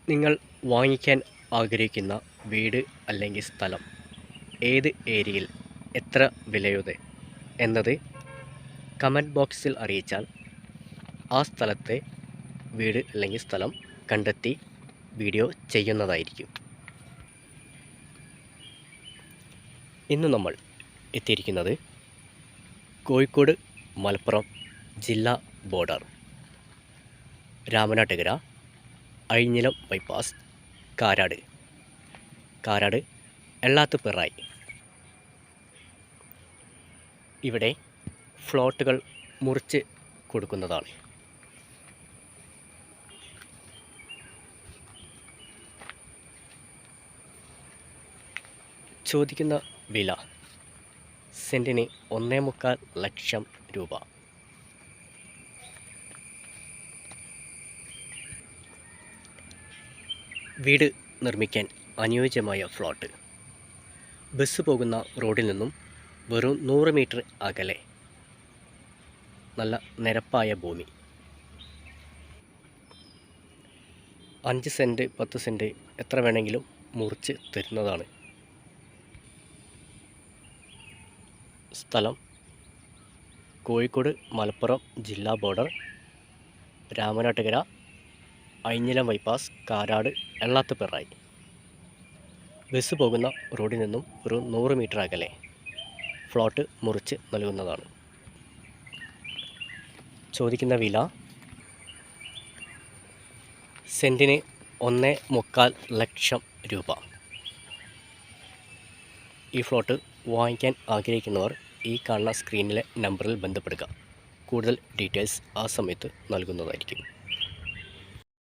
നിങ്ങൾ വാങ്ങിക്കാൻ ആഗ്രഹിക്കുന്ന വീട് അല്ലെങ്കിൽ സ്ഥലം ഏത് ഏരിയയിൽ എത്ര വിലയുടെ എന്നത് കമൻറ്റ് ബോക്സിൽ അറിയിച്ചാൽ ആ സ്ഥലത്തെ വീട് അല്ലെങ്കിൽ സ്ഥലം കണ്ടെത്തി വീഡിയോ ചെയ്യുന്നതായിരിക്കും. ഇന്ന് നമ്മൾ എത്തിയിരിക്കുന്നത് കോഴിക്കോട് മലപ്പുറം ജില്ലാ ബോർഡർ രാമനാട്ടുകര അഴിഞ്ഞിലം ബൈപ്പാസ് കാരാട് എള്ളാത്തുപിറായി. ഇവിടെ ഫ്ലോട്ടുകൾ മുറിച്ച് കൊടുക്കുന്നതാണ്. ചോദിക്കുന്ന വില സെൻറ്റിന് 1.25 ലക്ഷം രൂപ. വീട് നിർമ്മിക്കാൻ അനുയോജ്യമായ ഫ്ലോട്ട് ബസ് പോകുന്ന റോഡിൽ നിന്നും വെറും 100 മീറ്റർ അകലെ. നല്ല നിരപ്പായ ഭൂമി. 5 സെൻറ്റ് 10 സെൻറ്റ് എത്ര വേണമെങ്കിലും മുറിച്ച് തരുന്നതാണ്. സ്ഥലം കോഴിക്കോട് മലപ്പുറം ജില്ലാ border Ramanattukara Azhinjilam bypass Karad Ellathupirayi. Bus പോകുന്ന റോഡിൽ നിന്നും ഒരു 100 മീറ്റർ അകലെ ഫ്ലോട്ട് മുറിച്ച് നൽകുന്നതാണ്. ചോദിക്കുന്ന വില സെൻറ്റിന് 1.25 ലക്ഷം രൂപ. ഈ ഫ്ലോട്ട് വാങ്ങിക്കാൻ ആഗ്രഹിക്കുന്നവർ ഈ കാണുന്ന സ്ക്രീനിലെ നമ്പറിൽ ബന്ധപ്പെടുക. കൂടുതൽ ഡീറ്റെയിൽസ് ആ സമയത്ത് നൽകുന്നതായിരിക്കും.